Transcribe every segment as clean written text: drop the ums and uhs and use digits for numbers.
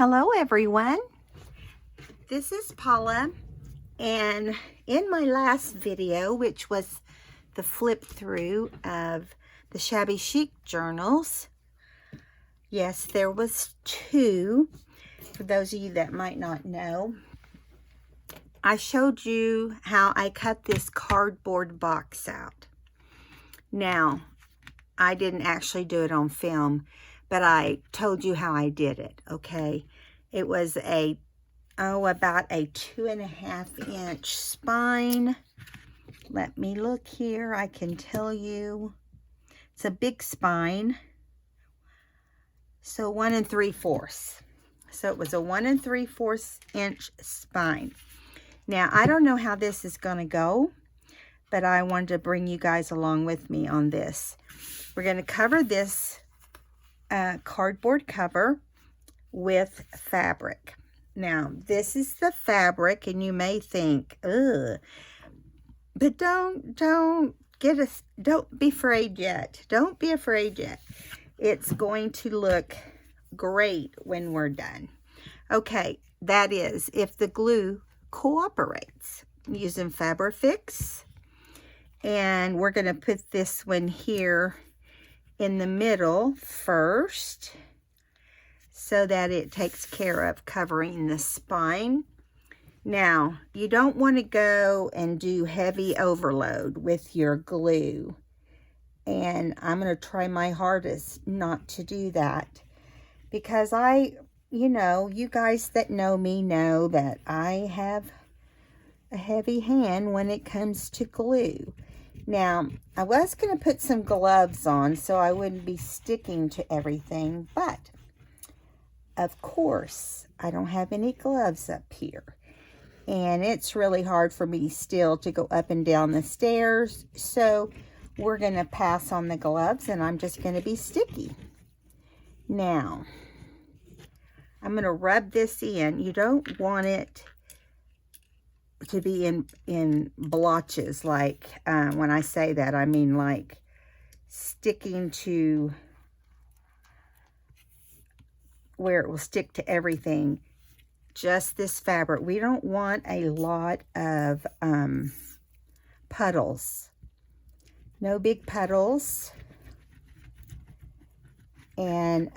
Hello everyone, this is Paula, and in my last video, which was the flip through of the Shabby Chic journals, yes, there was two. For those of you that might not know, I showed you how I cut this cardboard box out. Now, I didn't actually do it on film, but I told you how I did it, okay? It was about a 2.5 inch spine. Let me look here, I can tell you. It's a big spine. So 1 3/4. So it was a 1 3/4 inch spine. Now, I don't know how this is gonna go, but I wanted to bring you guys along with me on this. We're gonna cover this cardboard cover with fabric. Now, this is the fabric, and you may think, ugh, but don't be afraid yet. Don't be afraid yet. It's going to look great when we're done. Okay, that is if the glue cooperates. I'm using Fabrifix, and we're going to put this one here in the middle first so that it takes care of covering the spine. Now, you don't want to go and do heavy overload with your glue, and I'm going to try my hardest not to do that, because you guys that know me know that I have a heavy hand when it comes to glue. Now, I was going to put some gloves on so I wouldn't be sticking to everything, but of course, I don't have any gloves up here. And it's really hard for me still to go up and down the stairs. So we're going to pass on the gloves, and I'm just going to be sticky. Now, I'm going to rub this in. You don't want it to be in blotches, like when I say that, I mean like sticking to where it will stick to everything. Just this fabric. We don't want a lot of puddles. No big puddles. And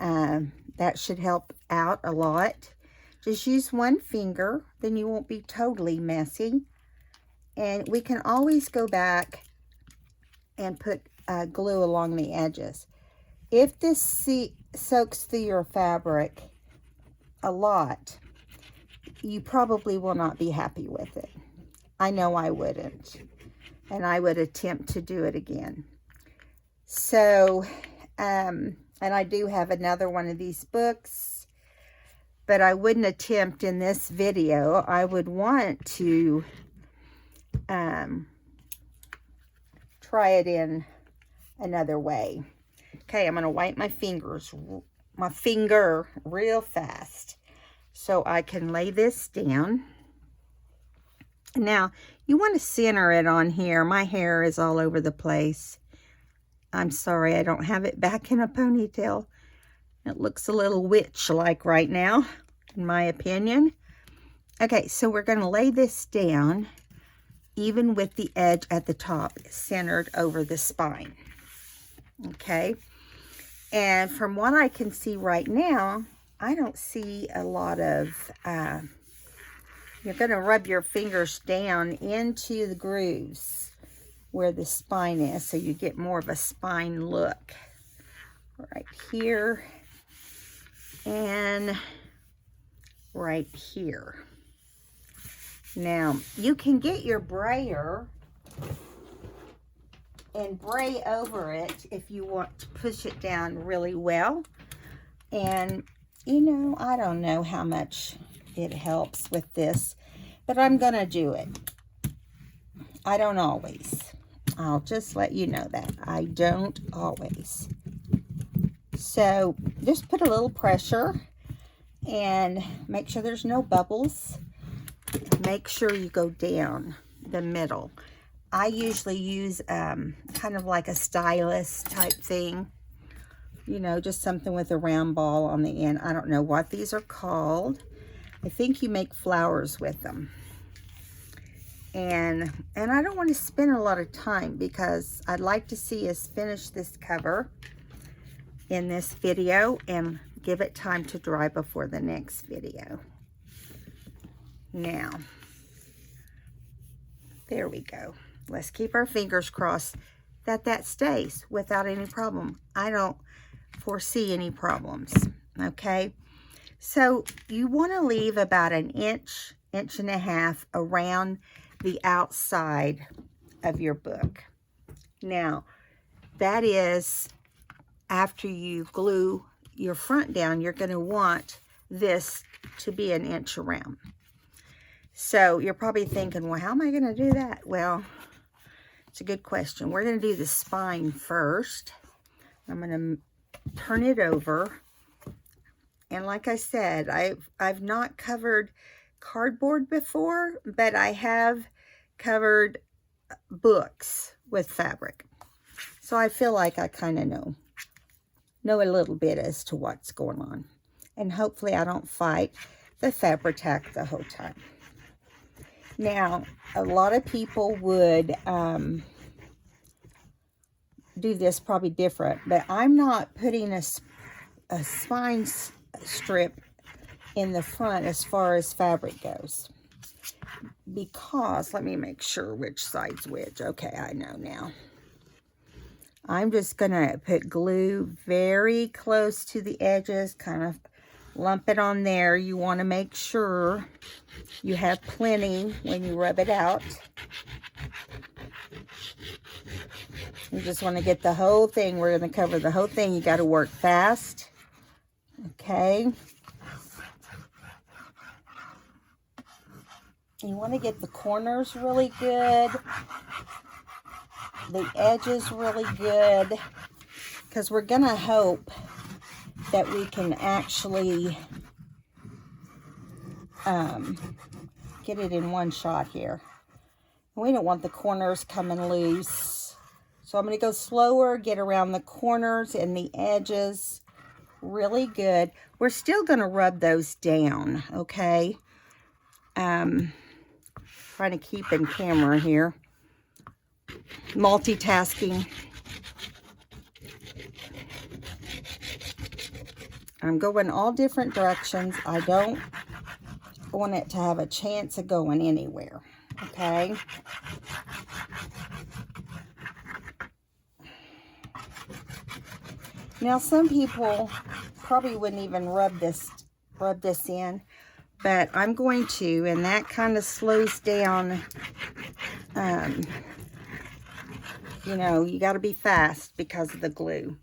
that should help out a lot. Just use one finger, then you won't be totally messy. And we can always go back and put glue along the edges. If this soaks through your fabric a lot, you probably will not be happy with it. I know I wouldn't. And I would attempt to do it again. So, and I do have another one of these books, but I wouldn't attempt in this video. I would want to try it in another way. Okay, I'm going to wipe my finger real fast so I can lay this down. Now, you want to center it on here. My hair is all over the place. I'm sorry, I don't have it back in a ponytail. It looks a little witch-like right now, in my opinion. Okay, so we're going to lay this down, even with the edge at the top centered over the spine. Okay, and from what I can see right now, I don't see a lot of, you're going to rub your fingers down into the grooves where the spine is, so you get more of a spine look. Right here and right here. Now, you can get your brayer and bray over it if you want to push it down really well. And, I don't know how much it helps with this, but I'm going to do it. I don't always. I'll just let you know that. I don't always. So just put a little pressure and make sure there's no bubbles. Make sure you go down the middle. I usually use kind of like a stylus type thing you know, just something with a round ball on the end. I don't know what these are called. I think you make flowers with them. And I don't want to spend a lot of time because I'd like to see us finish this cover in this video and give it time to dry before the next video. Now, there we go. Let's keep our fingers crossed that that stays without any problem. I don't foresee any problems, okay? So you want to leave about an inch, inch and a half around the outside of your book. Now, that is after you glue your front down, you're going to want this to be an inch around. So you're probably thinking, well, how am I going to do that? Well, it's a good question. We're going to do the spine first. I'm going to turn it over. And like I said, I've not covered cardboard before, but I have covered books with fabric. So I feel like I kind of know a little bit as to what's going on. And hopefully I don't fight the Fabri-Tac the whole time. Now, a lot of people would do this probably different, but I'm not putting a spine strip in the front as far as fabric goes. Because, let me make sure which side's which. Okay, I know now. I'm just going to put glue very close to the edges, kind of lump it on there. You want to make sure you have plenty when you rub it out. You just want to get the whole thing. We're going to cover the whole thing. You got to work fast. Okay. You want to get the corners really good. The edges really good. Because we're going to hope that we can actually get it in one shot here. We don't want the corners coming loose. So I'm going to go slower, get around the corners and the edges really good. We're still going to rub those down, okay? Trying to keep in camera here. Multitasking. I'm going all different directions. I don't want it to have a chance of going anywhere, okay? Now, some people probably wouldn't even rub this in, but I'm going to, and that kind of slows down. You know, you got to be fast because of the glue.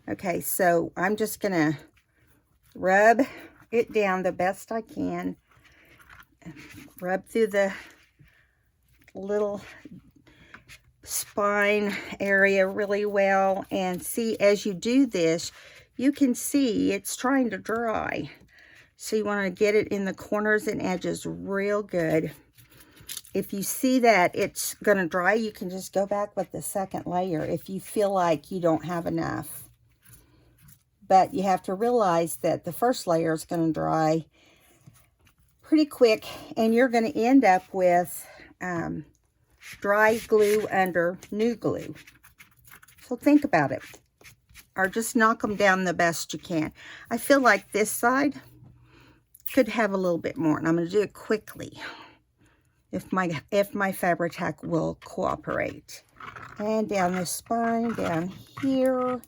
Okay, so I'm just going to rub it down the best I can. Rub through the little spine area really well. And see, as you do this, you can see it's trying to dry. So you want to get it in the corners and edges real good. If you see that it's going to dry, you can just go back with the second layer if you feel like you don't have enough. But you have to realize that the first layer is going to dry pretty quick, and you're going to end up with dry glue under new glue. So think about it, or just knock them down the best you can. I feel like this side could have a little bit more, and I'm going to do it quickly if my Fabri-Tac will cooperate. And down the spine, down here.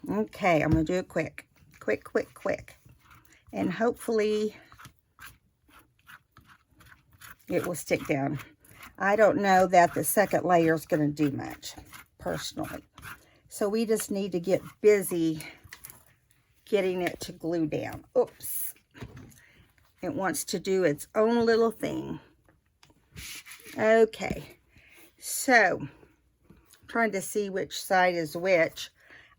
Okay, I'm going to do it quick. Quick. And hopefully it will stick down. I don't know that the second layer is going to do much, personally. So we just need to get busy getting it to glue down. Oops. It wants to do its own little thing. Okay. So, trying to see which side is which.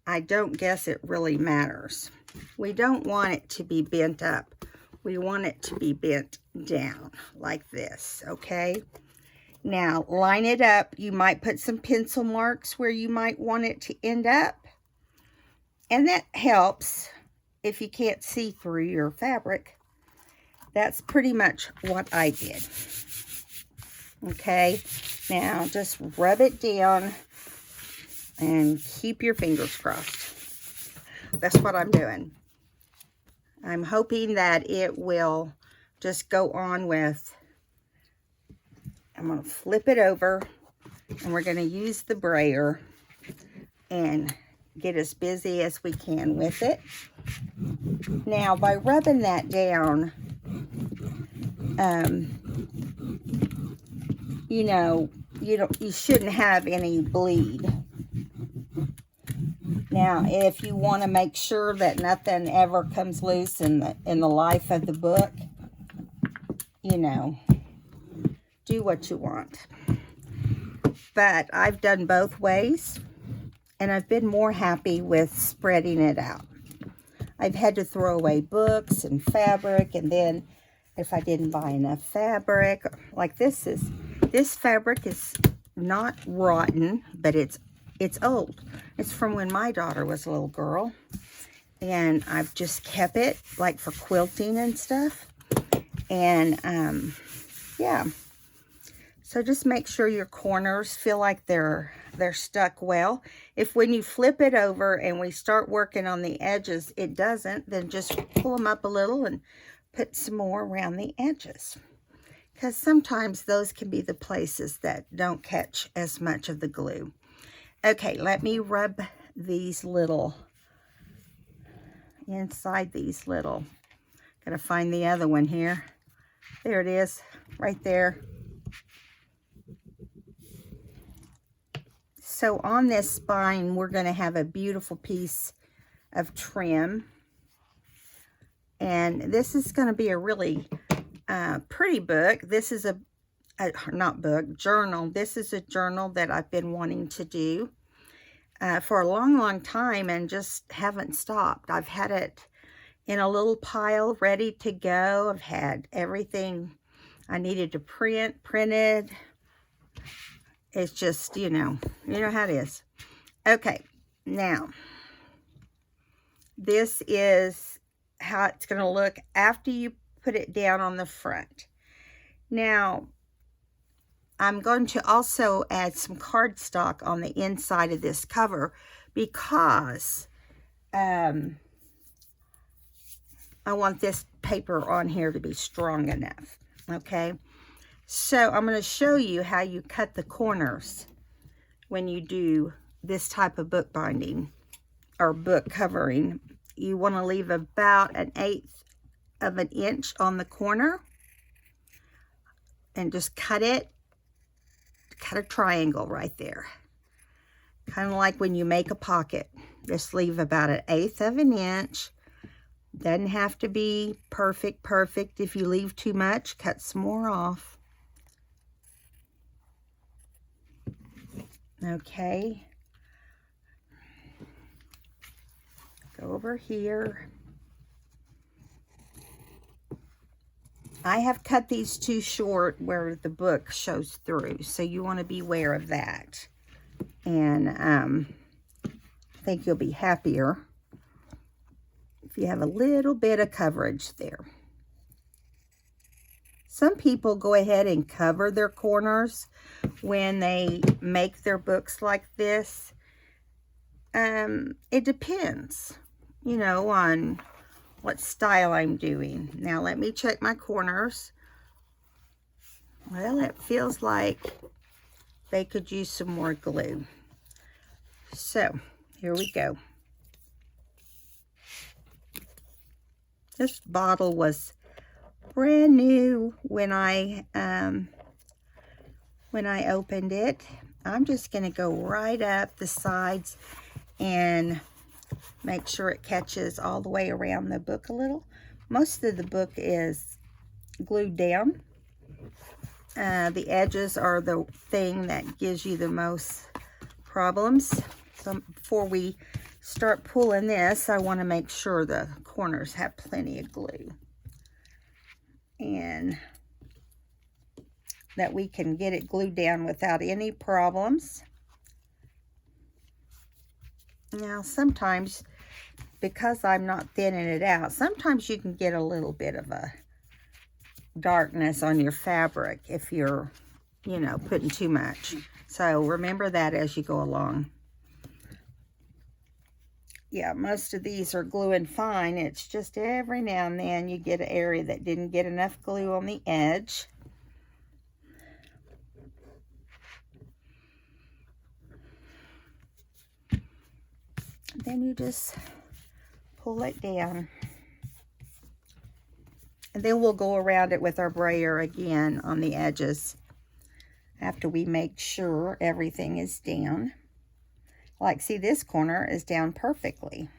I don't guess it really matters. We don't want it to be bent up. We want it to be bent down like this, okay? Now, line it up. You might put some pencil marks where you might want it to end up. And that helps if you can't see through your fabric. That's pretty much what I did. Okay, now just rub it down and keep your fingers crossed. That's what I'm doing. I'm hoping that it will just go on with. I'm going to flip it over, and we're going to use the brayer and get as busy as we can with it. Now, by rubbing that down, you know, you shouldn't have any bleed. Now, if you want to make sure that nothing ever comes loose in the life of the book, you know, do what you want. But I've done both ways, and I've been more happy with spreading it out. I've had to throw away books and fabric, and then if I didn't buy enough fabric, like this fabric is not rotten, but it's old. It's from when my daughter was a little girl, and I've just kept it like for quilting and stuff. And yeah, so just make sure your corners feel like they're stuck well. If when you flip it over and we start working on the edges it doesn't, then just pull them up a little and put some more around the edges, because sometimes those can be the places that don't catch as much of the glue. Okay, let me rub these little, inside these little, gotta find the other one here. There it is, right there. So on this spine, we're gonna have a beautiful piece of trim. And this is gonna be a really pretty book. This is journal. This is a journal that I've been wanting to do for a long time and just haven't stopped. I've had it in a little pile ready to go. I've had everything I needed to printed. It's just, you know how it is. Okay, now this is how it's going to look after you put it down on the front. Now, I'm going to also add some cardstock on the inside of this cover because I want this paper on here to be strong enough. Okay, so I'm going to show you how you cut the corners when you do this type of book binding or book covering. You want to leave about 1/8 of an inch on the corner and just cut a triangle right there. Kind of like when you make a pocket. Just leave about 1/8 of an inch. Doesn't have to be perfect. If you leave too much, cut some more off. Okay. Go over here. I have cut these too short where the book shows through, so you want to be aware of that. And I think you'll be happier if you have a little bit of coverage there. Some people go ahead and cover their corners when they make their books like this. It depends, on what style I'm doing. Now let me check my corners. Well, it feels like they could use some more glue. So here we go. This bottle was brand new when I opened it. I'm just going to go right up the sides and make sure it catches all the way around the book a little. Most of the book is glued down. The edges are the thing that gives you the most problems. So before we start pulling this, I want to make sure the corners have plenty of glue. And that we can get it glued down without any problems. Now sometimes, because I'm not thinning it out, sometimes you can get a little bit of a darkness on your fabric if you're, you know, putting too much. So remember that as you go along. Yeah, most of these are gluing fine. It's just every now and then you get an area that didn't get enough glue on the edge. Then you just pull it down. And then we'll go around it with our brayer again on the edges after we make sure everything is down. Like, see, this corner is down perfectly.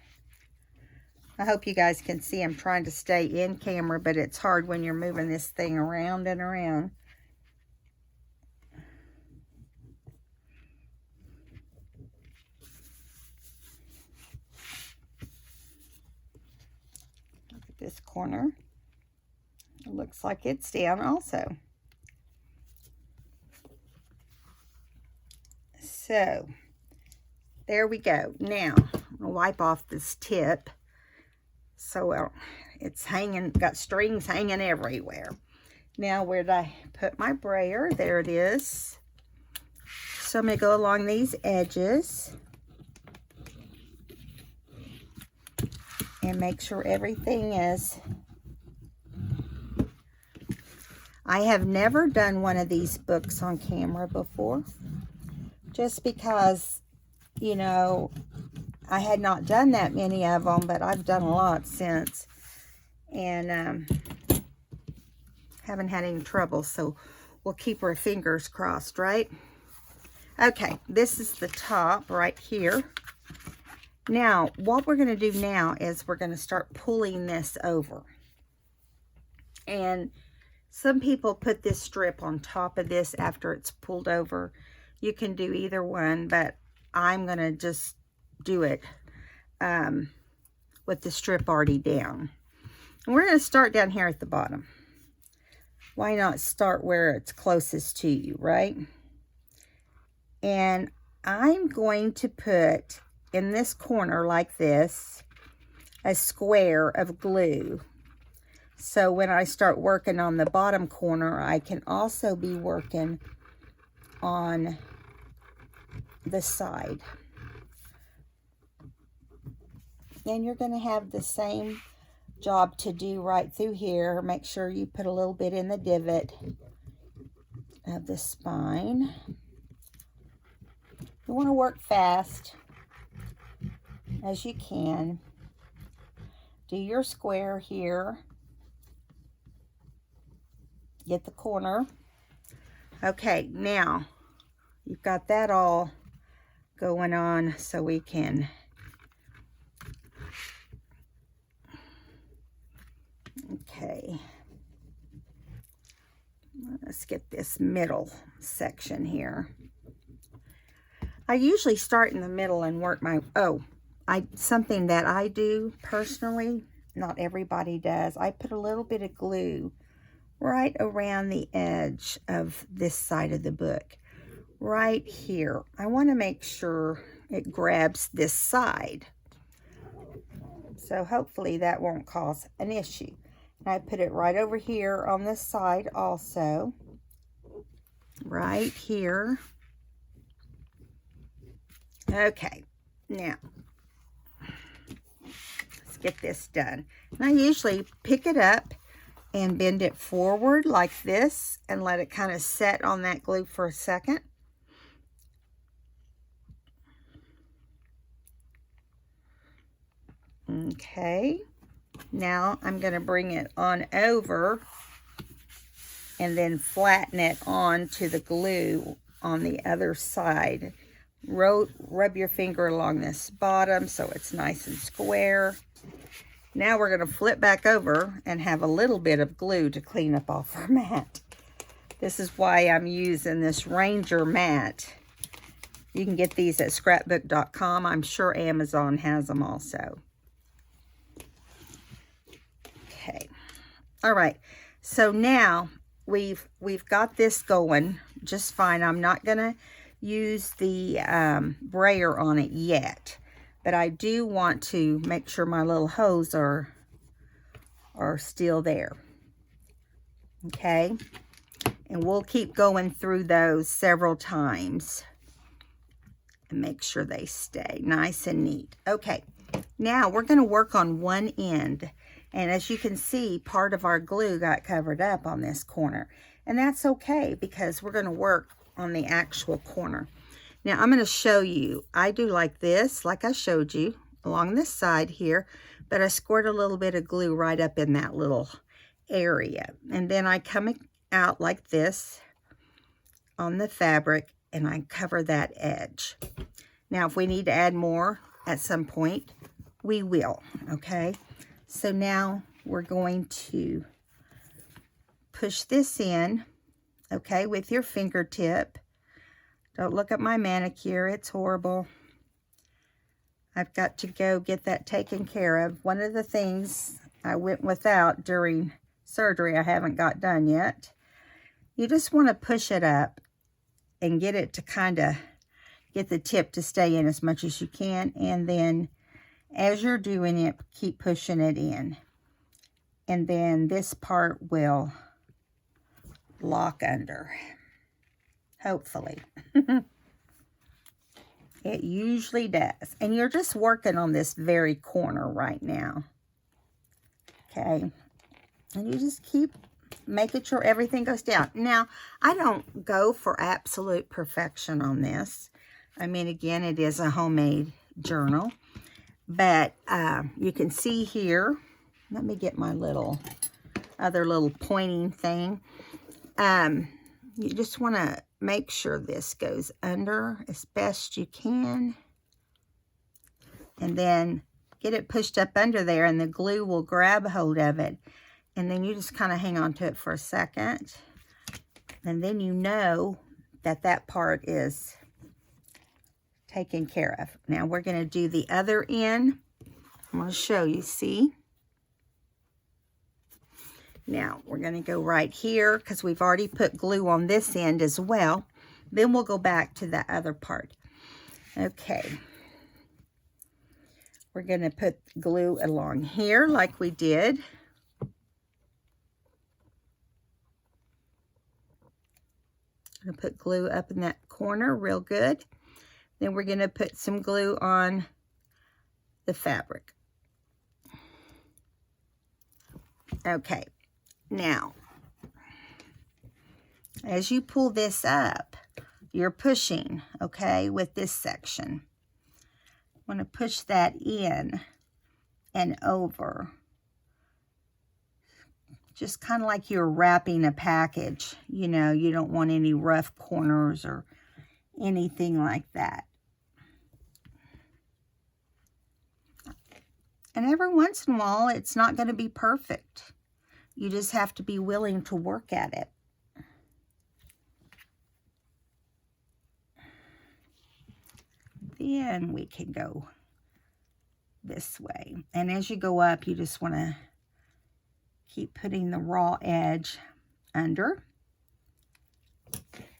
I hope you guys can see I'm trying to stay in camera, but it's hard when you're moving this thing around and around. Look at this corner. It looks like it's down also. So there we go. Now, I'm going to wipe off this tip. So it's hanging, got strings hanging everywhere. Now, where did I put my brayer? There it is. So I'm going to go along these edges and make sure everything is. I have never done one of these books on camera before, just because, you know, I had not done that many of them, but I've done a lot since, and haven't had any trouble, so we'll keep our fingers crossed, right? Okay, this is the top right here. Now, what we're going to do now is we're going to start pulling this over. And some people put this strip on top of this after it's pulled over. You can do either one, but I'm going to just do it with the strip already down. And we're going to start down here at the bottom. Why not start where it's closest to you, right? And I'm going to put in this corner like this a square of glue. So when I start working on the bottom corner, I can also be working on the side. And you're going to have the same job to do right through here. Make sure you put a little bit in the divot of the spine. You want to work fast as you can. Do your square here. Get the corner. Okay, now you've got that all going on, so we can okay, let's get this middle section here. I usually start in the middle and work my something that I do personally, not everybody does. I put a little bit of glue right around the edge of this side of the book, right here. I want to make sure it grabs this side, so hopefully that won't cause an issue. And I put it right over here on this side also, right here. Okay, now let's get this done. And I usually pick it up and bend it forward like this and let it kind of set on that glue for a second. Okay, now I'm going to bring it on over and then flatten it onto the glue on the other side. Rub your finger along this bottom so it's nice and square. Now we're going to flip back over and have a little bit of glue to clean up off our mat. This is why I'm using this Ranger mat. You can get these at scrapbook.com. I'm sure Amazon has them also. Okay. All right. So now we've got this going just fine. I'm not going to use the brayer on it yet, but I do want to make sure my little hose are still there. Okay, and we'll keep going through those several times and make sure they stay nice and neat. Okay, now we're going to work on one end, and as you can see, part of our glue got covered up on this corner, and that's okay because we're going to work on the actual corner. Now I'm going to show you. I do like this, like I showed you along this side here, but I squirt a little bit of glue right up in that little area, and then I come out like this on the fabric and I cover that edge. Now if we need to add more at some point, we will. Okay, so now we're going to push this in, okay, with your fingertip. Don't look at my manicure, it's horrible. I've got to go get that taken care of. One of the things I went without during surgery I haven't got done yet. You just want to push it up and get it to kind of get the tip to stay in as much as you can, and then as you're doing it, keep pushing it in, and then this part will lock under, hopefully. It usually does, and you're just working on this very corner right now. Okay, and you just keep making sure everything goes down. Now, I don't go for absolute perfection on this. I mean, again, it is a homemade journal, but you can see here, let me get my other little pointing thing. You just want to make sure this goes under as best you can, and then get it pushed up under there, and the glue will grab hold of it. And then you just kind of hang on to it for a second. And then you know that that part is taken care of. Now we're going to do the other end. I'm going to show you, see? Now we're going to go right here because we've already put glue on this end as well. Then we'll go back to the other part. Okay. We're going to put glue along here like we did. I'm going to put glue up in that corner real good. Then we're going to put some glue on the fabric. Okay, now as you pull this up, you're pushing, okay, with this section. I want to push that in and over. Just kind of like you're wrapping a package. You know, you don't want any rough corners or anything like that. And every once in a while, it's not going to be perfect. You just have to be willing to work at it. Then we can go this way. And as you go up, you just want to keep putting the raw edge under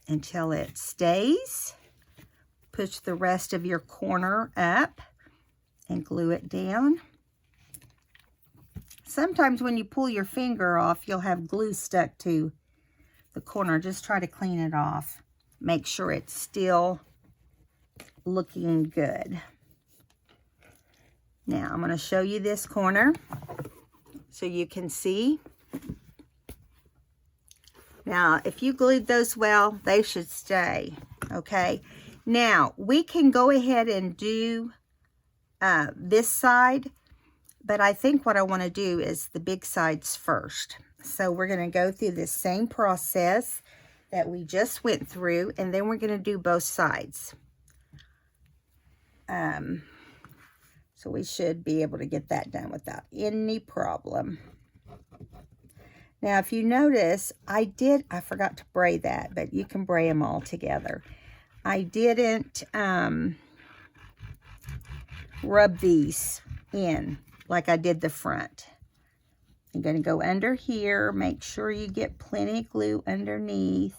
until it stays. Push the rest of your corner up and glue it down. Sometimes when you pull your finger off, you'll have glue stuck to the corner. Just try to clean it off. Make sure it's still looking good. Now I'm going to show you this corner so you can see. Now, if you glued those well, they should stay, okay? Now, we can go ahead and do this side, but I think what I want to do is the big sides first. So we're going to go through this same process that we just went through, and then we're going to do both sides. So we should be able to get that done without any problem. Now, if you notice, I forgot to braid that, but you can braid them all together. I didn't rub these in like I did the front. You're going to go under here. Make sure you get plenty of glue underneath.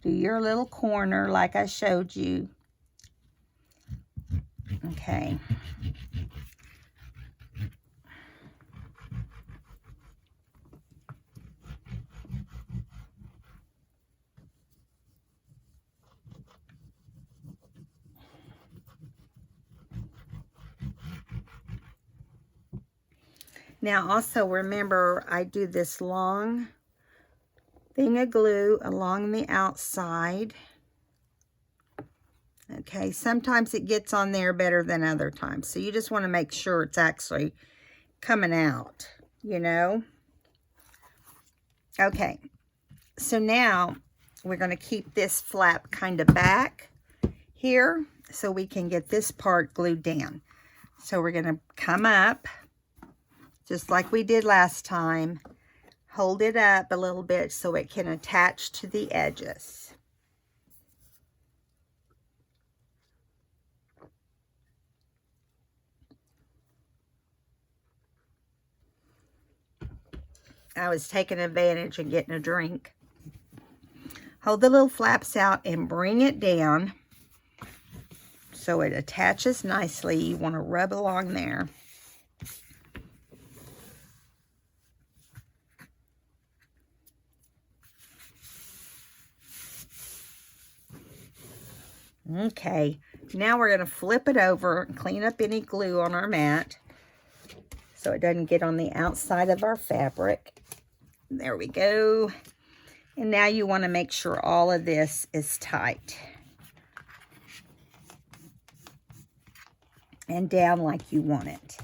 Do your little corner like I showed you. Okay. Now also remember, I do this long thing of glue along the outside. Okay, sometimes it gets on there better than other times. So you just want to make sure it's actually coming out, you know. Okay, so now we're going to keep this flap kind of back here so we can get this part glued down. So we're going to come up just like we did last time. Hold it up a little bit so it can attach to the edges. I was taking advantage of getting a drink. Hold the little flaps out and bring it down so it attaches nicely. You want to rub along there. Okay, now we're going to flip it over and clean up any glue on our mat so it doesn't get on the outside of our fabric. There we go. And now you want to make sure all of this is tight and down like you want it.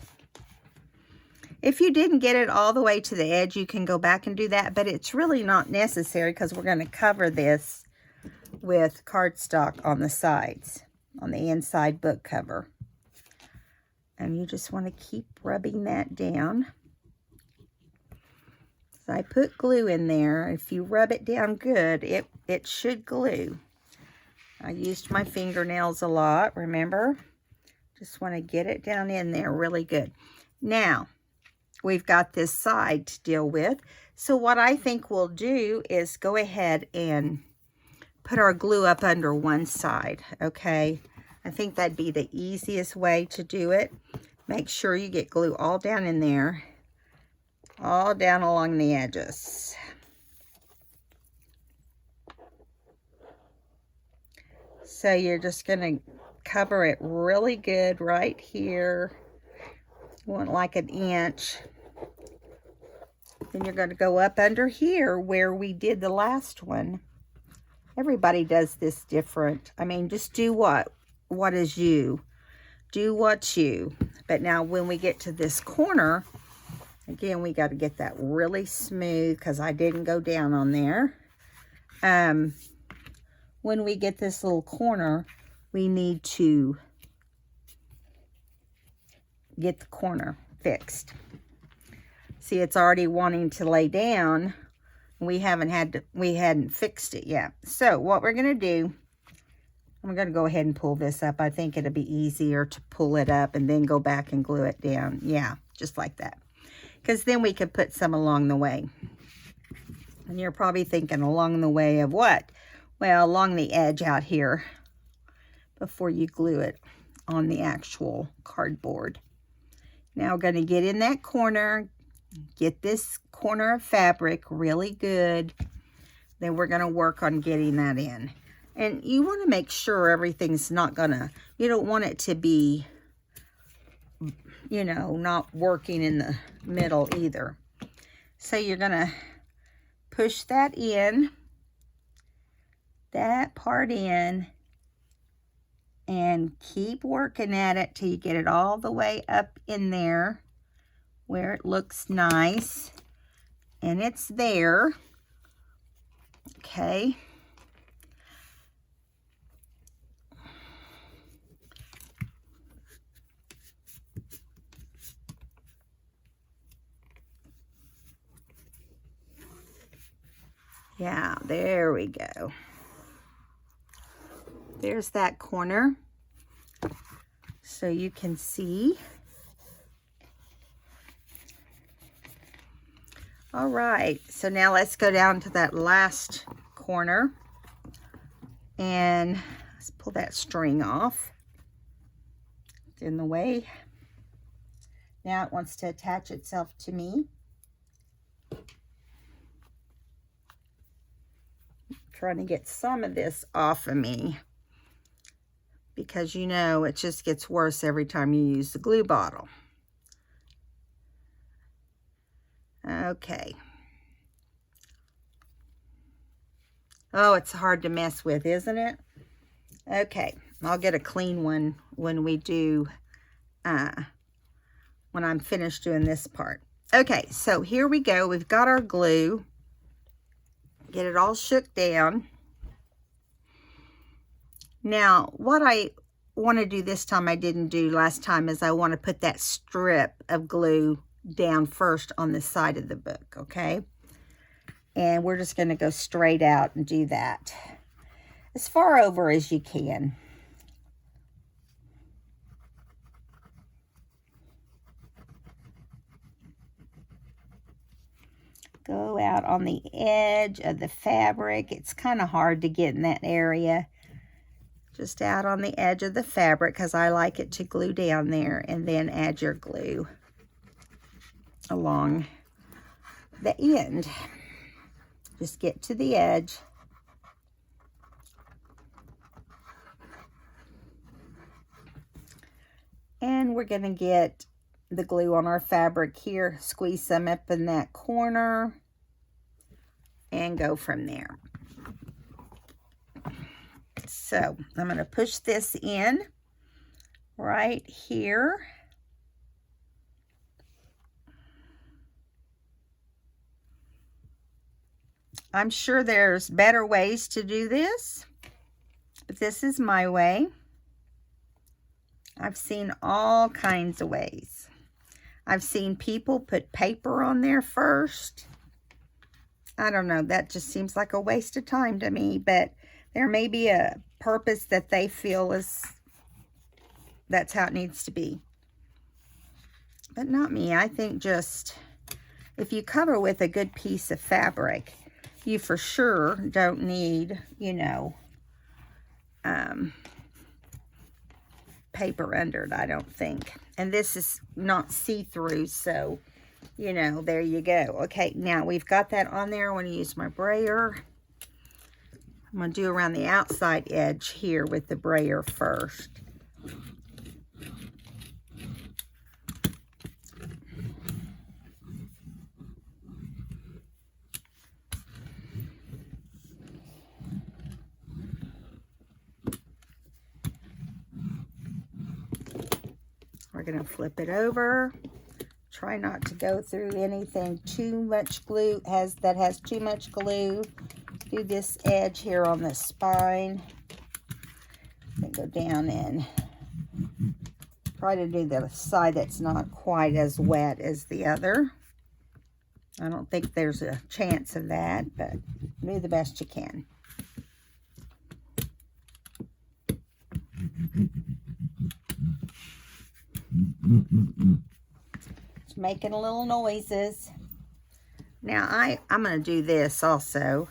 If you didn't get it all the way to the edge, you can go back and do that, but it's really not necessary because we're going to cover this with cardstock on the sides, on the inside book cover. And you just want to keep rubbing that down. So I put glue in there. If you rub it down good, it should glue. I used my fingernails a lot, remember? Just want to get it down in there really good. Now, we've got this side to deal with. So what I think we'll do is go ahead and put our glue up under one side, okay? I think that'd be the easiest way to do it. Make sure you get glue all down in there, all down along the edges. So you're just going to cover it really good right here. You want like an inch. Then you're going to go up under here where we did the last one. Everybody does this different. I mean, just do what is you. Do what's you. But now when we get to this corner, again, we got to get that really smooth because I didn't go down on there. When we get this little corner, we need to get the corner fixed. See, it's already wanting to lay down. We hadn't fixed it yet. So what we're going to do, I'm going to go ahead and pull this up. I think it'll be easier to pull it up and then go back and glue it down. Yeah, just like that. Because then we could put some along the way. And you're probably thinking along the way of what? Well, along the edge out here before you glue it on the actual cardboard. Now we're going to get in that corner, get this corner of fabric really good. Then we're going to work on getting that in. And you want to make sure everything's not going to, you don't want it to be, you know, not working in the middle either. So you're going to push that in, that part in, and keep working at it till you get it all the way up in there where it looks nice and it's there. Okay. Yeah, there we go. There's that corner. So you can see All right, so now let's go down to that last corner and let's pull that string off. It's in the way. Now it wants to attach itself to me. I'm trying to get some of this off of me because you know it just gets worse every time you use the glue bottle. Okay. Oh, it's hard to mess with, isn't it? Okay, I'll get a clean one when we do, when I'm finished doing this part. Okay, so here we go. We've got our glue. Get it all shook down. Now, what I want to do this time I didn't do last time is I want to put that strip of glue down first on the side of the book, okay? And we're just going to go straight out and do that as far over as you can. Go out on the edge of the fabric. It's kind of hard to get in that area. Just out on the edge of the fabric because I like it to glue down there, and then add your glue along the end. Just get to the edge. And we're going to get the glue on our fabric here, squeeze some up in that corner, and go from there. So I'm going to push this in right here. I'm sure there's better ways to do this, but this is my way. I've seen all kinds of ways. I've seen people put paper on there first. I don't know, that just seems like a waste of time to me, but there may be a purpose that they feel is that's how it needs to be. But not me. I think just if you cover with a good piece of fabric, you for sure don't need, you know, paper under it, I don't think. And this is not see-through, so, you know, there you go. Okay, now we've got that on there. I want to use my brayer. I'm going to do around the outside edge here with the brayer first. We're going to flip it over. Try not to go through anything too much glue, that has too much glue. Do this edge here on the spine. Then go down and try to do the side that's not quite as wet as the other. I don't think there's a chance of that, but do the best you can. It's making a little noises. Now I'm going to do this also.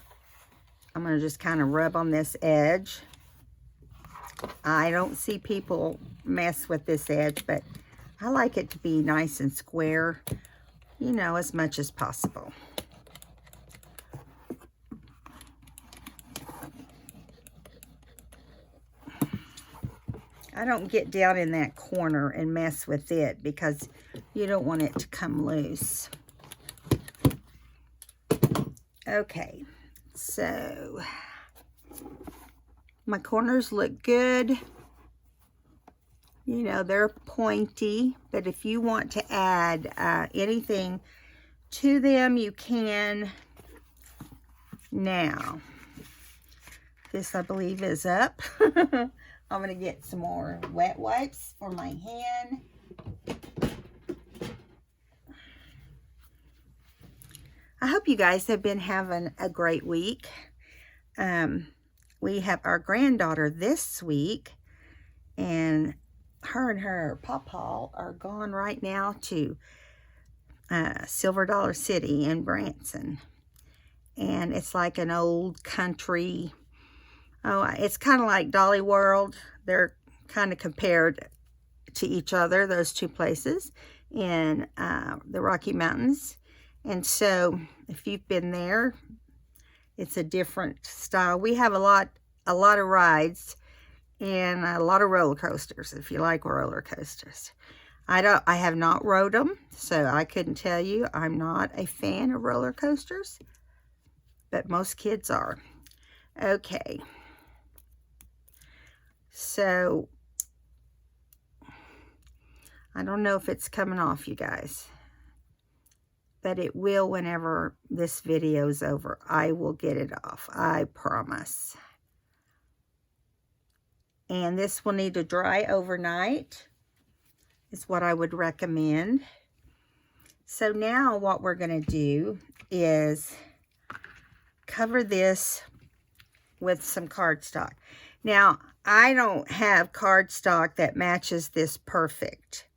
I'm going to just kind of rub on this edge. I don't see people mess with this edge, but I like it to be nice and square, you know, as much as possible. I don't get down in that corner and mess with it because you don't want it to come loose. Okay, so my corners look good. You know, they're pointy, but if you want to add anything to them, you can. Now, this I believe is up. I'm going to get some more wet wipes for my hand. I hope you guys have been having a great week. We have our granddaughter this week, and her pawpaw are gone right now to Silver Dollar City in Branson. And it's like an old country. Oh, it's kind of like Dolly World. They're kind of compared to each other, those two places in the Rocky Mountains. And so if you've been there, it's a different style. We have a lot of rides and a lot of roller coasters, if you like roller coasters. I have not rode them, so I couldn't tell you. I'm not a fan of roller coasters, but most kids are. Okay. So I don't know if it's coming off, you guys, but it will whenever this video is over. I will get it off, I promise. And this will need to dry overnight, is what I would recommend. So now what we're going to do is cover this with some cardstock. Now, I don't have cardstock that matches this perfect.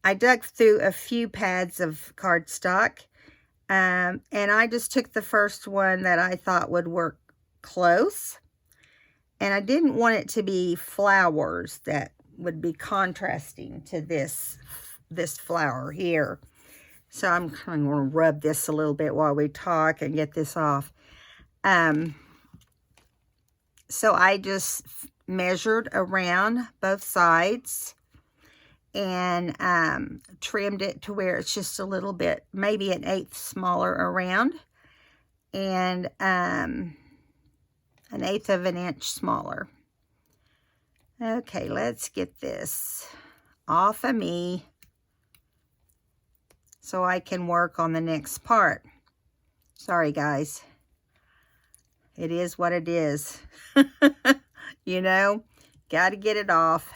I dug through a few pads of cardstock, and I just took the first one that I thought would work close. And I didn't want it to be flowers that would be contrasting to this flower here. So I'm kind of going to rub this a little bit while we talk and get this off. So I just measured around both sides and trimmed it to where it's just a little bit, maybe an eighth smaller around, and an eighth of an inch smaller. Okay, let's get this off of me so I can work on the next part. Sorry, guys. It is what it is. You know, got to get it off.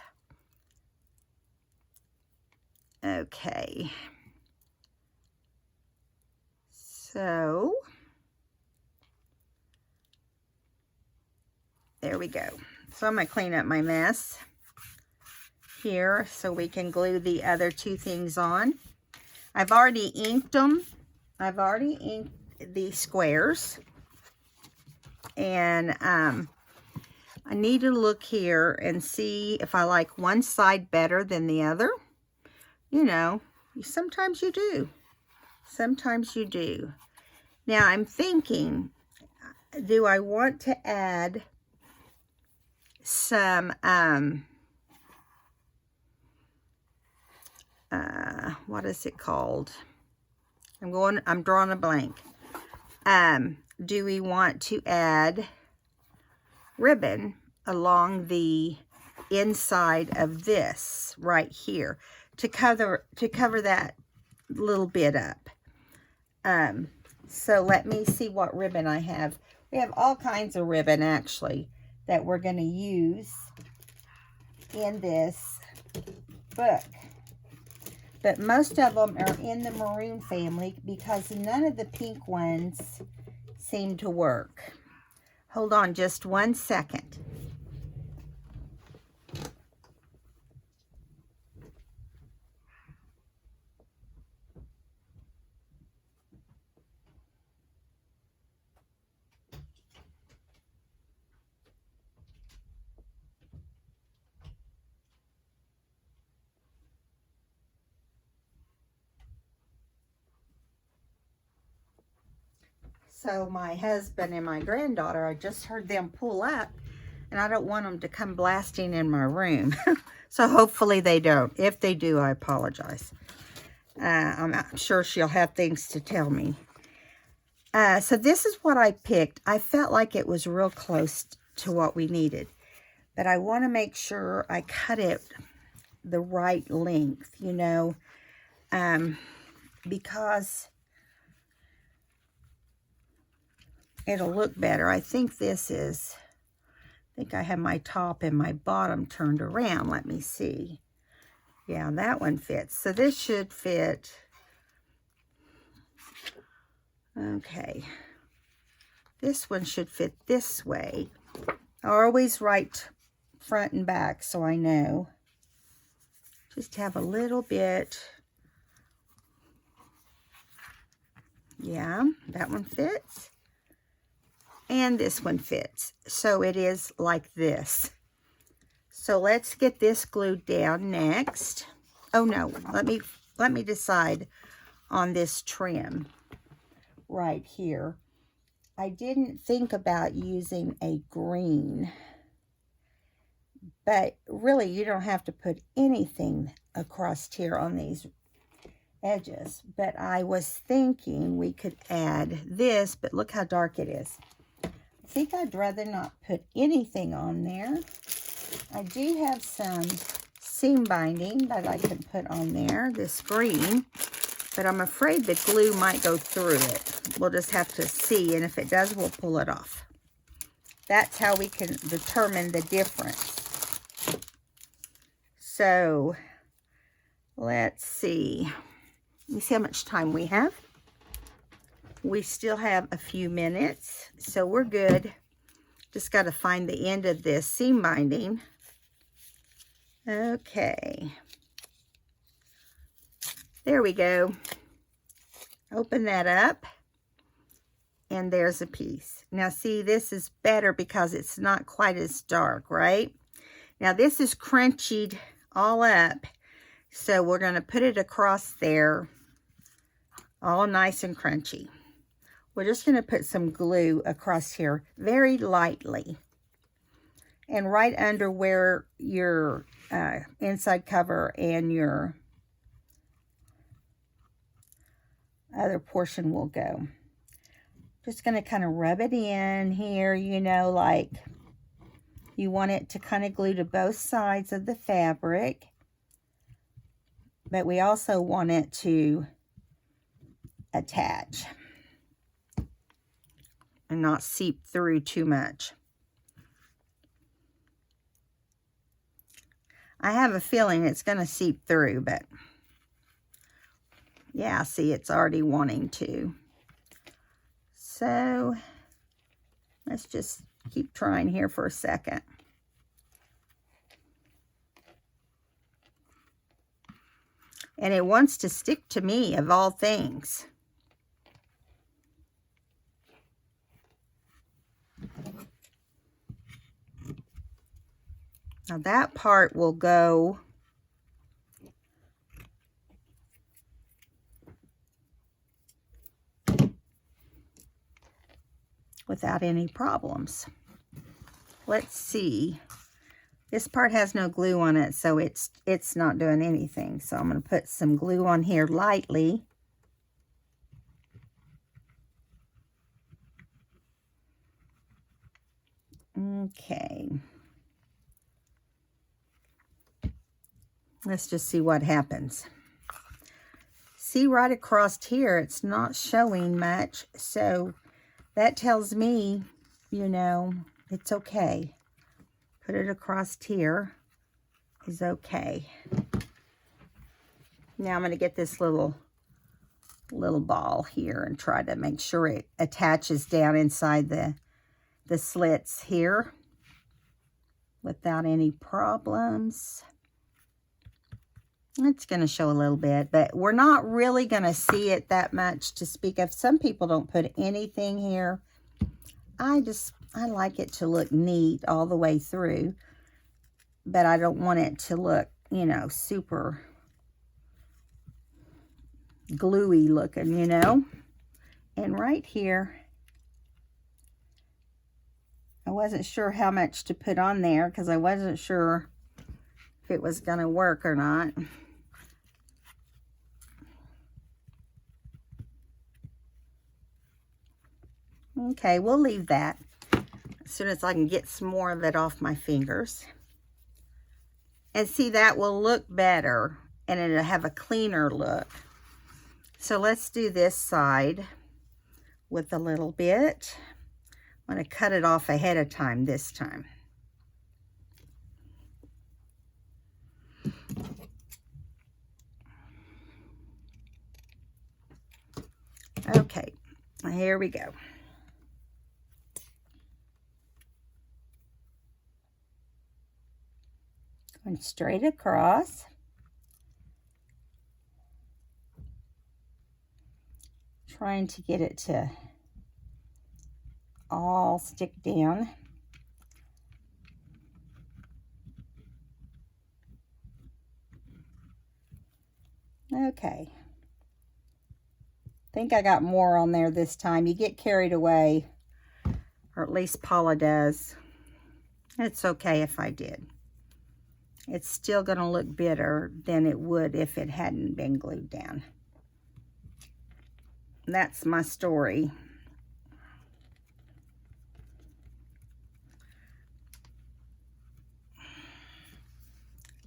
Okay. So, there we go. So I'm going to clean up my mess here so we can glue the other two things on. I've already inked them. I've already inked the squares. And I need to look here and see if I like one side better than the other. You know, sometimes you do. Sometimes you do. Now I'm thinking, do I want to add some, what is it called? I'm drawing a blank. Do we want to add ribbon along the inside of this right here to cover that little bit up? So let me see what ribbon I have. We have all kinds of ribbon actually that we're going to use in this book. But most of them are in the maroon family because none of the pink ones seem to work. Hold on just 1 second. So my husband and my granddaughter, I just heard them pull up, and I don't want them to come blasting in my room. So hopefully they don't. If they do, I apologize. I'm sure she'll have things to tell me. So this is what I picked. I felt like it was real close to what we needed, but I want to make sure I cut it the right length, you know, because it'll look better. I think I have my top and my bottom turned around. Let me see. Yeah, that one fits. So this should fit. Okay. This one should fit this way. I always write front and back so I know. Just have a little bit Yeah, that one fits. And this one fits. So it is like this. So let's get this glued down next. Oh no, let me decide on this trim right here. I didn't think about using a green, but really you don't have to put anything across here on these edges. But I was thinking we could add this, but look how dark it is. I think I'd rather not put anything on there. I do have some seam binding that I can put on there, this green, but I'm afraid the glue might go through it. We'll just have to see, and if it does, we'll pull it off. That's how we can determine the difference. So, let's see. Let me see how much time we have. We still have a few minutes, so we're good. Just got to find the end of this seam binding. Okay. There we go. Open that up. And there's a piece. Now see, this is better because it's not quite as dark, right? Now this is crunchied all up. So we're going to put it across there. All nice and crunchy. We're just going to put some glue across here very lightly. And right under where your inside cover and your other portion will go. Just going to kind of rub it in here, you know, like you want it to kind of glue to both sides of the fabric. But we also want it to attach and not seep through too much. I have a feeling it's going to seep through, but yeah, see, it's already wanting to. So let's just keep trying here for a second. And it wants to stick to me, of all things. Now that part will go without any problems. Let's see. This part has no glue on it, so it's not doing anything. So I'm going to put some glue on here lightly. Okay. Let's just see what happens. See, right across here, it's not showing much, so that tells me, you know, it's okay. Put it across here is okay. Now I'm going to get this little ball here and try to make sure it attaches down inside the slits here without any problems. It's going to show a little bit, but we're not really going to see it that much to speak of. Some people don't put anything here. I like it to look neat all the way through, but I don't want it to look, you know, super gluey looking, you know. And right here, I wasn't sure how much to put on there because I wasn't sure if it was going to work or not. Okay, we'll leave that as soon as I can get some more of it off my fingers. And see, that will look better and it'll have a cleaner look. So let's do this side with a little bit. I'm going to cut it off ahead of time this time. Okay, here we go. Going straight across. trying to get it to all stick down. Okay. I think I got more on there this time. You get carried away, or at least Paula does. It's okay if I did. It's still going to look better than it would if it hadn't been glued down. That's my story.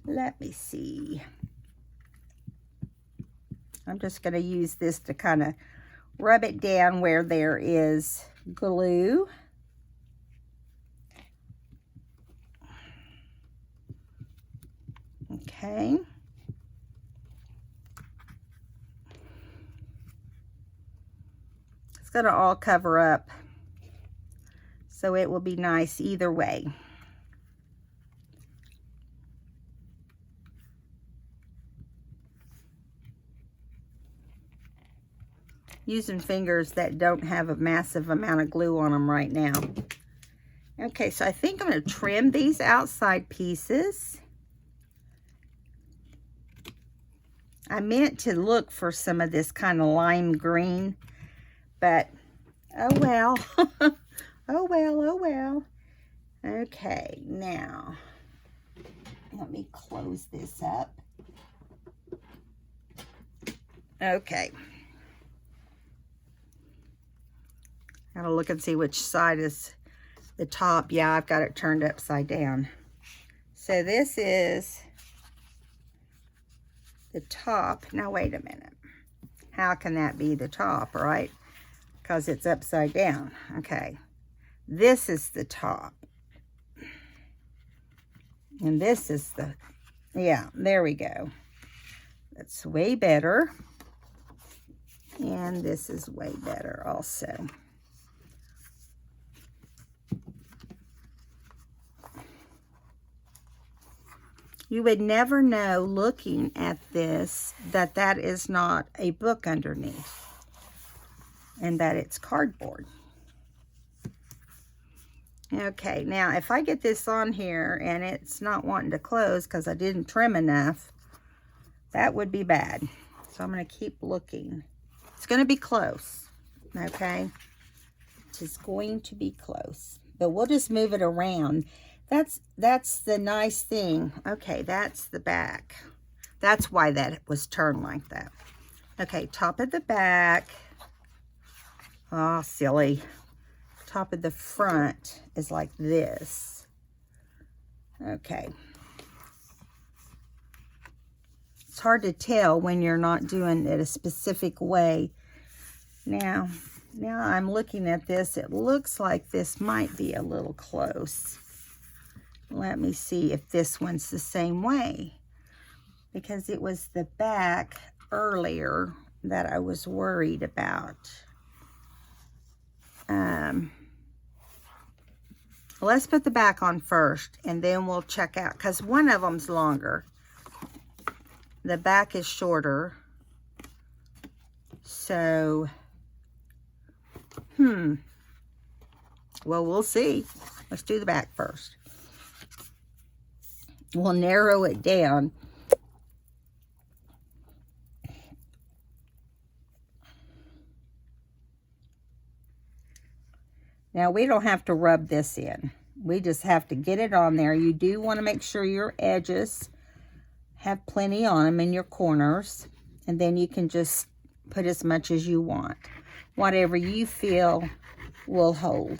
Let me see. I'm just going to use this to kind of rub it down where there is glue. Okay. It's going to all cover up, so it will be nice either way. Using fingers that don't have a massive amount of glue on them right now. Okay, so I think I'm going to trim these outside pieces. I meant to look for some of this kind of lime green, but oh well. Oh well, oh well. Okay, now let me close this up. Okay. Gotta look and see which side is the top. Yeah, I've got it turned upside down. So this is the top. Now wait a minute. How can that be the top, right? Because it's upside down. Okay. This is the top. And this is the, yeah, there we go. That's way better. And this is way better also. You would never know looking at this that that is not a book underneath and that it's cardboard. Okay, now if I get this on here and it's not wanting to close because I didn't trim enough, that would be bad. So I'm going to keep looking. It's going to be close, okay? It is going to be close, but we'll just move it around. That's the nice thing. Okay, that's the back. That's why that was turned like that. Okay, top of the back. Oh, silly. Top of the front is like this. Okay. It's hard to tell when you're not doing it a specific way. Now I'm looking at this. It looks like this might be a little close. Let me see if this one's the same way, because it was the back earlier that I was worried about. Let's put the back on first, and then we'll check out, because one of them's longer. The back is shorter. So, well, we'll see. Let's do the back first. We'll narrow it down. Now, we don't have to rub this in. We just have to get it on there. You do want to make sure your edges have plenty on them in your corners. And then you can just put as much as you want. Whatever you feel will hold.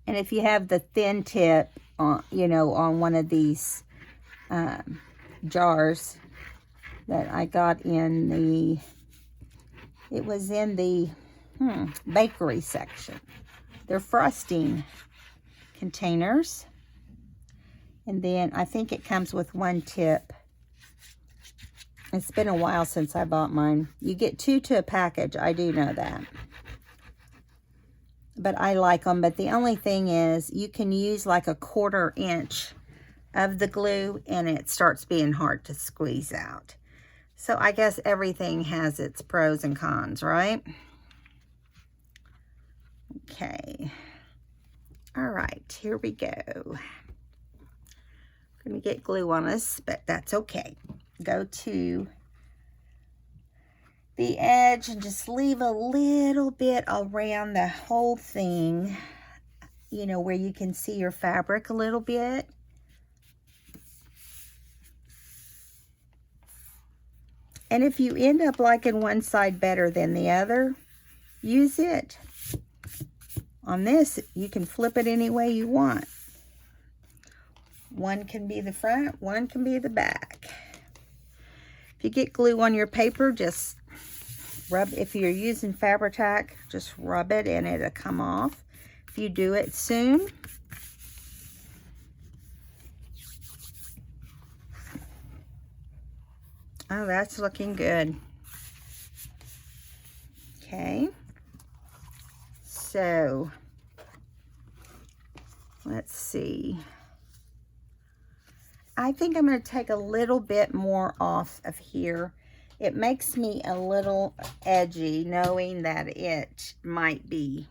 And if you have the thin tip on, you know, on one of these jars that I got in the, it was in the bakery section. They're frosting containers. And then I think it comes with one tip. It's been a while since I bought mine. You get 2 to a package. I do know that. But I like them. But the only thing is you can use like a 1/4 inch of the glue and it starts being hard to squeeze out. So I guess everything has its pros and cons, right? Okay. All right, here we go. Gonna get glue on us, but that's okay. Go to the edge and just leave a little bit around the whole thing, you know, where you can see your fabric a little bit. And if you end up liking one side better than the other, use it. On this, you can flip it any way you want. One can be the front, one can be the back. If you get glue on your paper, just rub, if you're using Fabri-Tac, just rub it and it'll come off. If you do it soon, oh, that's looking good. Okay. So, let's see. I think I'm going to take a little bit more off of here. It makes me a little edgy knowing that it might be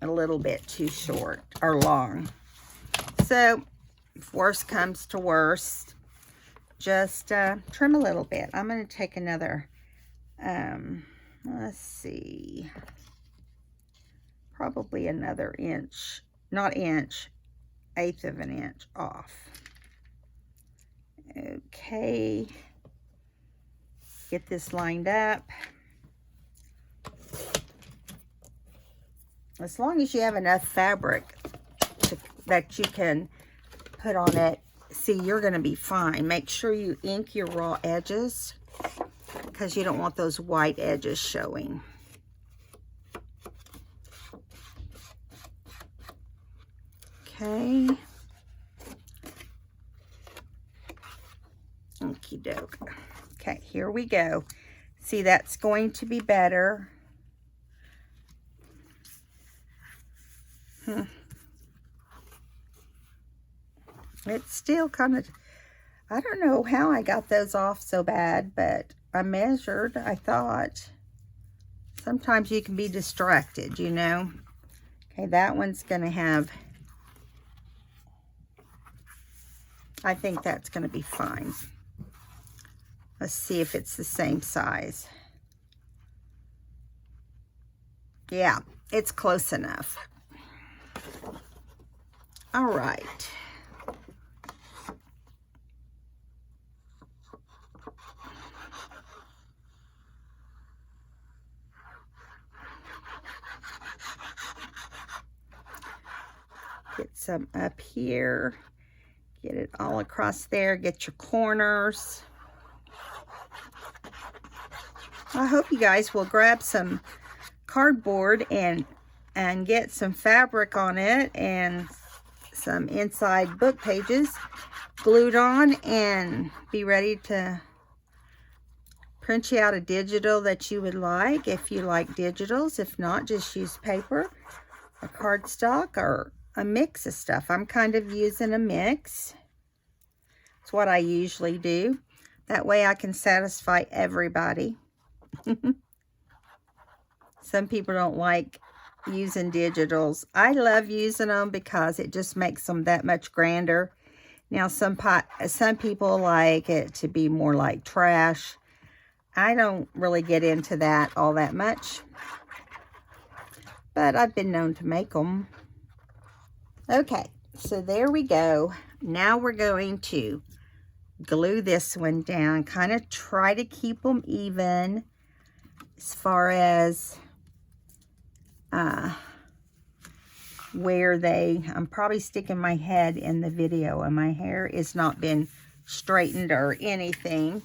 a little bit too short or long. So, if worst comes to worst, just trim a little bit. I'm going to take another, let's see, probably another inch, not inch, 1/8 of an inch off. Okay, get this lined up. As long as you have enough fabric that you can put on it, see, you're going to be fine. Make sure you ink your raw edges because you don't want those white edges showing. Okay. Okie doke. Okay, here we go. See, that's going to be better. It's still kind of, I don't know how I got those off so bad, but I measured, I thought. Sometimes you can be distracted, you know. Okay, that one's going to have, I think that's going to be fine. Let's see if it's the same size. Yeah, it's close enough. All right. Get some up here. Get it all across there. Get your corners. I hope you guys will grab some cardboard and get some fabric on it and some inside book pages glued on and be ready to print you out a digital that you would like if you like digitals. If not, just use paper or cardstock or a mix of stuff. I'm kind of using a mix. It's what I usually do. That way I can satisfy everybody. Some people don't like using digitals. I love using them because it just makes them that much grander. Now some people like it to be more like trash. I don't really get into that all that much, but I've been known to make them. Okay, so there we go. Now we're going to glue this one down, kind of try to keep them even as far as where I'm probably sticking my head in the video and my hair has not been straightened or anything.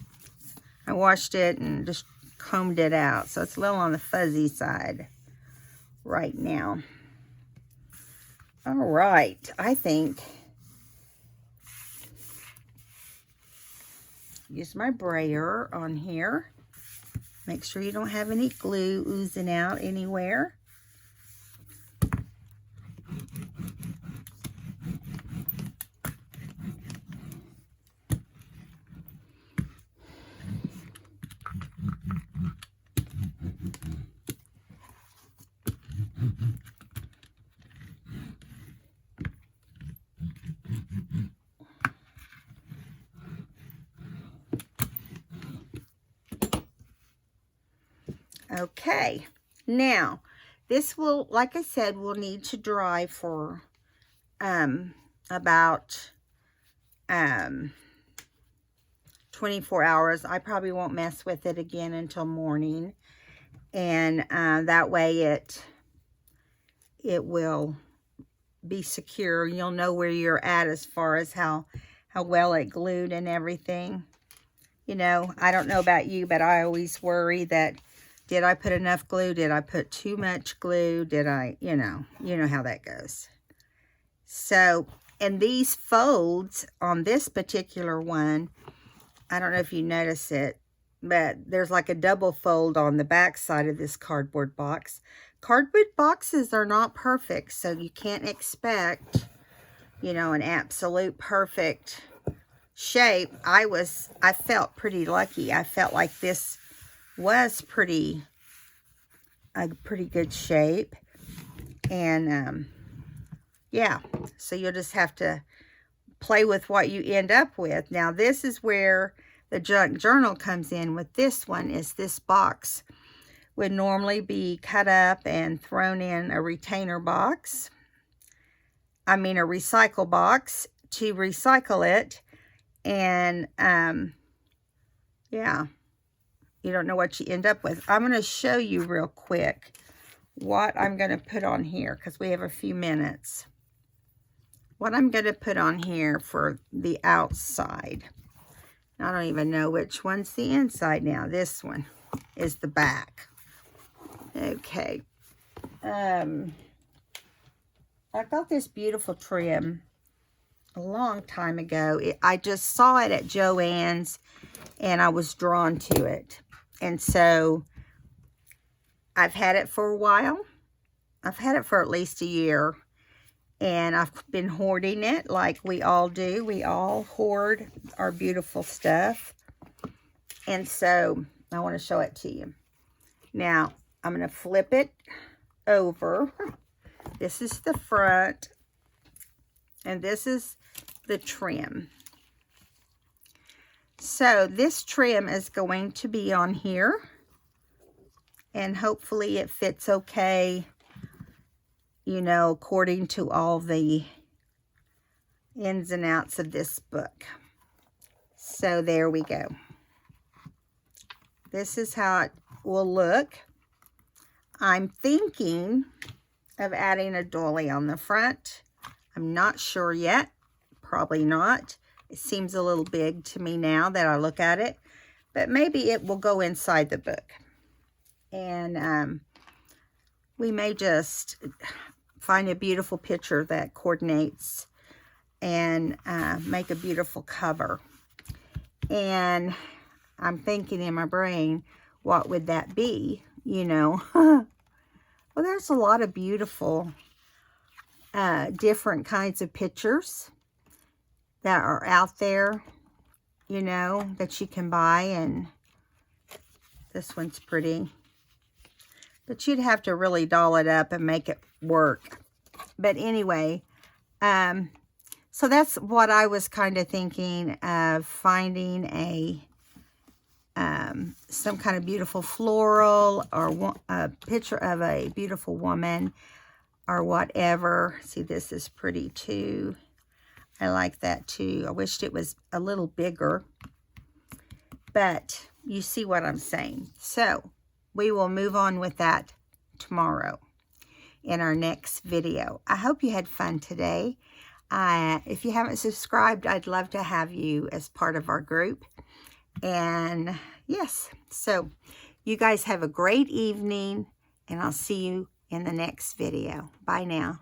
I washed it and just combed it out, so it's a little on the fuzzy side right now. All right, I think use my brayer on here. Make sure you don't have any glue oozing out anywhere. Okay, now this will, like I said, will need to dry for about 24 hours. I probably won't mess with it again until morning, and that way it will be secure. You'll know where you're at as far as how well it glued and everything. You know, I don't know about you, but I always worry that, did I put enough glue? Did I put too much glue? Did I, you know how that goes. So, and these folds on this particular one, I don't know if you notice it, but there's like a double fold on the back side of this cardboard box. Cardboard boxes are not perfect, so you can't expect, you know, an absolute perfect shape. I felt pretty lucky. I felt like this was a pretty good shape. And yeah, so you'll just have to play with what you end up with. Now this is where the junk journal comes in. With this one, is this box would normally be cut up and thrown in a retainer box. I mean a recycle box to recycle it. And yeah, you don't know what you end up with. I'm going to show you real quick what I'm going to put on here, because we have a few minutes. What I'm going to put on here for the outside. I don't even know which one's the inside now. This one is the back. Okay. I got this beautiful trim a long time ago. I just saw it at Joann's and I was drawn to it. And so I've had it for a while. I've had it for at least a year. And I've been hoarding it like we all do. We all hoard our beautiful stuff. And so I want to show it to you. Now, I'm going to flip it over. This is the front. And this is the trim. So this trim is going to be on here. And hopefully it fits okay, you know, according to all the ins and outs of this book. So there we go. This is how it will look. I'm thinking of adding a doily on the front. I'm not sure yet. Probably not. It seems a little big to me now that I look at it. But maybe it will go inside the book. And we may just find a beautiful picture that coordinates and make a beautiful cover. And I'm thinking in my brain, what would that be? You know, well, there's a lot of beautiful different kinds of pictures that are out there, you know, that you can buy. And this one's pretty. But you'd have to really doll it up and make it work. But anyway, so that's what I was kind of thinking of, finding a some kind of beautiful floral or a picture of a beautiful woman or whatever. See, this is pretty too. I like that too. I wished it was a little bigger, but you see what I'm saying. So we will move on with that tomorrow in our next video. I hope you had fun today. If you haven't subscribed, I'd love to have you as part of our group. And yes, so you guys have a great evening, and I'll see you in the next video. Bye now.